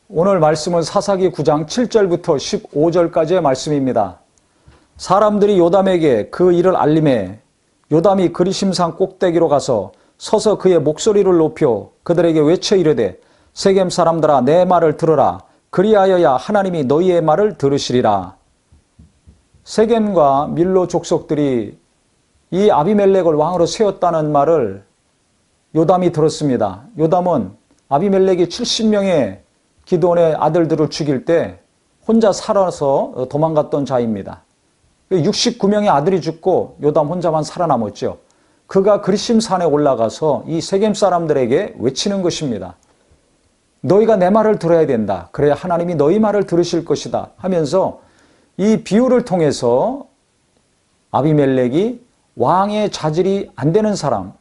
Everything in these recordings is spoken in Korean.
오늘 말씀은 사사기 9장 7절부터 15절까지의 말씀입니다. 사람들이 요담에게 그 일을 알림해 요담이 그리심산 꼭대기로 가서 서서 그의 목소리를 높여 그들에게 외쳐 이르되 세겜 사람들아 내 말을 들으라. 그리하여야 하나님이 너희의 말을 들으시리라. 세겜과 밀로 족속들이 이 아비멜렉을 왕으로 세웠다는 말을 요담이 들었습니다. 요담은 아비멜렉이 70명의 기드온의 아들들을 죽일 때 혼자 살아서 도망갔던 자입니다. 69명의 아들이 죽고 요담 혼자만 살아남았죠. 그가 그리심산에 올라가서 이 세겜 사람들에게 외치는 것입니다. 너희가 내 말을 들어야 된다. 그래야 하나님이 너희 말을 들으실 것이다 하면서 이 비유를 통해서 아비멜렉이 왕의 자질이 안 되는 사람,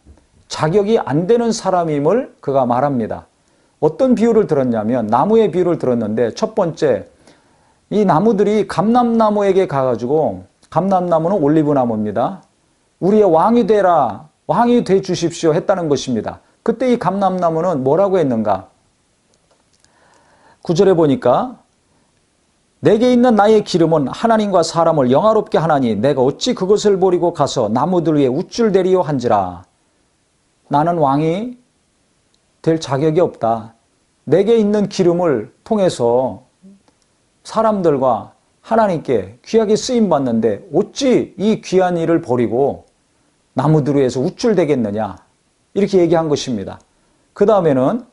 자격이 안 되는 사람임을 그가 말합니다. 어떤 비유를 들었냐면 나무의 비유를 들었는데 첫 번째, 이 나무들이 감람나무에게 가가지고, 감람나무는 올리브나무입니다. 우리의 왕이 되라, 왕이 돼 주십시오 했다는 것입니다. 그때 이 감람나무는 뭐라고 했는가? 9절에 보니까 내게 있는 나의 기름은 하나님과 사람을 영화롭게 하나니 내가 어찌 그것을 버리고 가서 나무들 위에 우쭐대리요 한지라. 나는 왕이 될 자격이 없다. 내게 있는 기름을 통해서 사람들과 하나님께 귀하게 쓰임받는데 어찌 이 귀한 일을 버리고 나무들 위에서 우쭐대겠느냐 이렇게 얘기한 것입니다. 그 다음에는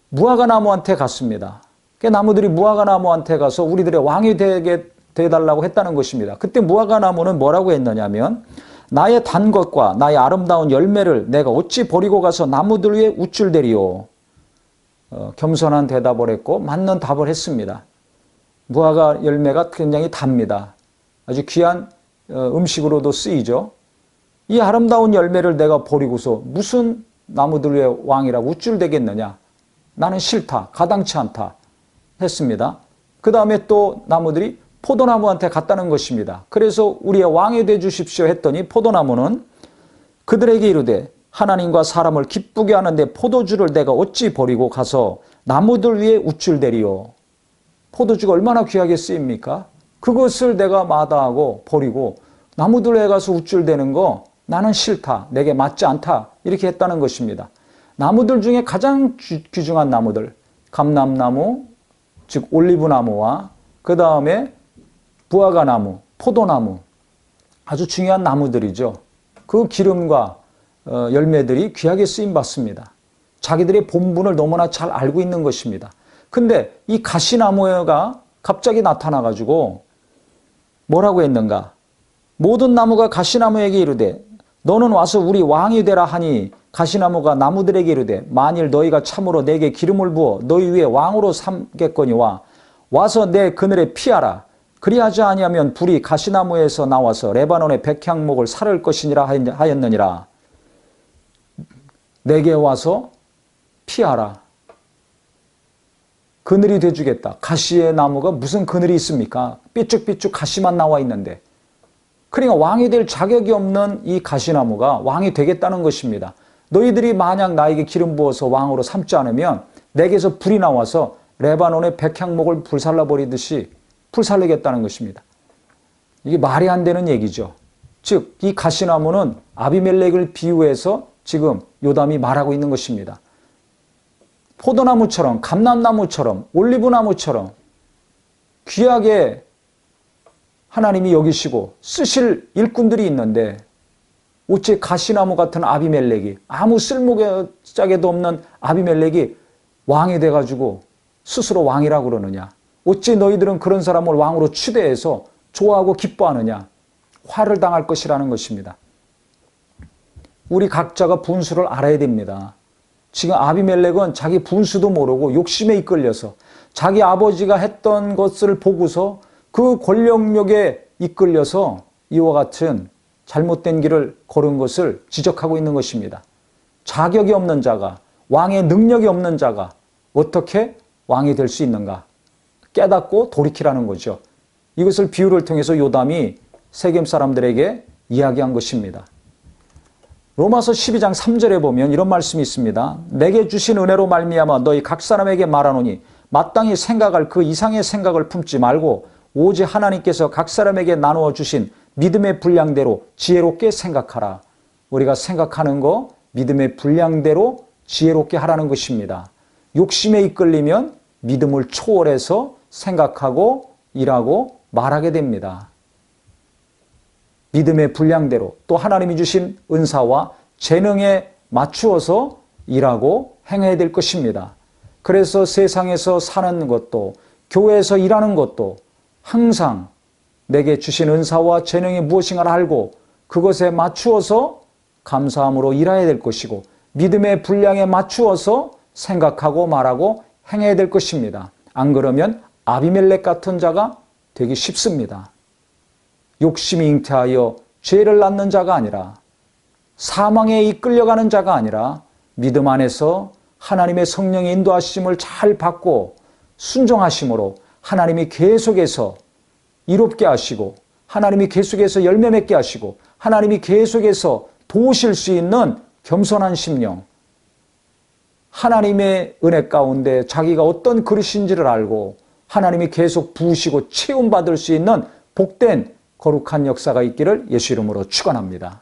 무화과 나무한테 갔습니다. 그 나무들이 무화과 나무한테 가서 우리들의 왕이 되게 되달라고 했다는 것입니다. 그때 무화과 나무는 뭐라고 했느냐면 나의 단 것과 나의 아름다운 열매를 내가 어찌 버리고 가서 나무들 위에 우쭐대리요. 겸손한 대답을 했고 맞는 답을 했습니다. 무화과 열매가 굉장히 답니다. 아주 귀한 음식으로도 쓰이죠. 이 아름다운 열매를 내가 버리고서 무슨 나무들 위에 왕이라고 우쭐대겠느냐. 나는 싫다. 가당치 않다. 했습니다. 그 다음에 또 나무들이 포도나무한테 갔다는 것입니다. 그래서 우리의 왕이 돼 주십시오 했더니 포도나무는 그들에게 이르되 하나님과 사람을 기쁘게 하는데 포도주를 내가 어찌 버리고 가서 나무들 위에 우쭐대리요. 포도주가 얼마나 귀하게 쓰입니까? 그것을 내가 마다하고 버리고 나무들 위에 가서 우쭐대는 거 나는 싫다. 내게 맞지 않다. 이렇게 했다는 것입니다. 나무들 중에 가장 귀중한 나무들, 감람나무, 즉 올리브나무와 그 다음에 무화과나무, 포도나무, 아주 중요한 나무들이죠. 그 기름과 열매들이 귀하게 쓰임받습니다. 자기들의 본분을 너무나 잘 알고 있는 것입니다. 근데 이 가시나무가 갑자기 나타나가지고 뭐라고 했는가? 모든 나무가 가시나무에게 이르되 너는 와서 우리 왕이 되라 하니 가시나무가 나무들에게 이르되 만일 너희가 참으로 내게 기름을 부어 너희 위에 왕으로 삼겠거니와 와서 내 그늘에 피하라. 그리하지 아니하면 불이 가시나무에서 나와서 레바논의 백향목을 사를 것이니라 하였느니라. 내게 와서 피하라. 그늘이 돼주겠다. 가시의 나무가 무슨 그늘이 있습니까? 삐쭉삐쭉 가시만 나와 있는데. 그러니까 왕이 될 자격이 없는 이 가시나무가 왕이 되겠다는 것입니다. 너희들이 만약 나에게 기름 부어서 왕으로 삼지 않으면 내게서 불이 나와서 레바논의 백향목을 불살라버리듯이 불살리겠다는 것입니다. 이게 말이 안 되는 얘기죠. 즉, 이 가시나무는 아비멜렉을 비유해서 지금 요담이 말하고 있는 것입니다. 포도나무처럼, 감람나무처럼, 올리브나무처럼 귀하게 하나님이 여기시고 쓰실 일꾼들이 있는데 어째 가시나무 같은 아비멜렉이, 아무 쓸모짝에도 없는 아비멜렉이 왕이 돼가지고 스스로 왕이라고 그러느냐. 어찌 너희들은 그런 사람을 왕으로 추대해서 좋아하고 기뻐하느냐. 화를 당할 것이라는 것입니다. 우리 각자가 분수를 알아야 됩니다. 지금 아비멜렉은 자기 분수도 모르고 욕심에 이끌려서 자기 아버지가 했던 것을 보고서 그 권력욕에 이끌려서 이와 같은 잘못된 길을 걸은 것을 지적하고 있는 것입니다. 자격이 없는 자가, 왕의 능력이 없는 자가 어떻게 왕이 될 수 있는가? 깨닫고 돌이키라는 거죠. 이것을 비유를 통해서 요담이 세겜 사람들에게 이야기한 것입니다. 로마서 12장 3절에 보면 이런 말씀이 있습니다. 내게 주신 은혜로 말미암아 너희 각 사람에게 말하노니 마땅히 생각할 그 이상의 생각을 품지 말고 오직 하나님께서 각 사람에게 나누어 주신 믿음의 분량대로 지혜롭게 생각하라. 우리가 생각하는 거 믿음의 분량대로 지혜롭게 하라는 것입니다. 욕심에 이끌리면 믿음을 초월해서 생각하고 일하고 말하게 됩니다. 믿음의 분량대로 또 하나님이 주신 은사와 재능에 맞추어서 일하고 행해야 될 것입니다. 그래서 세상에서 사는 것도 교회에서 일하는 것도 항상 내게 주신 은사와 재능이 무엇인가를 알고 그것에 맞추어서 감사함으로 일해야 될 것이고 믿음의 분량에 맞추어서 생각하고 말하고 행해야 될 것입니다. 안 그러면 아비멜렉 같은 자가 되기 쉽습니다. 욕심이 잉태하여 죄를 낳는 자가 아니라 사망에 이끌려가는 자가 아니라 믿음 안에서 하나님의 성령의 인도하심을 잘 받고 순종하심으로 하나님이 계속해서 이롭게 하시고 하나님이 계속해서 열매 맺게 하시고 하나님이 계속해서 도우실 수 있는 겸손한 심령, 하나님의 은혜 가운데 자기가 어떤 그릇인지를 알고 하나님이 계속 부으시고 채움받을 수 있는 복된 거룩한 역사가 있기를 예수 이름으로 축원합니다.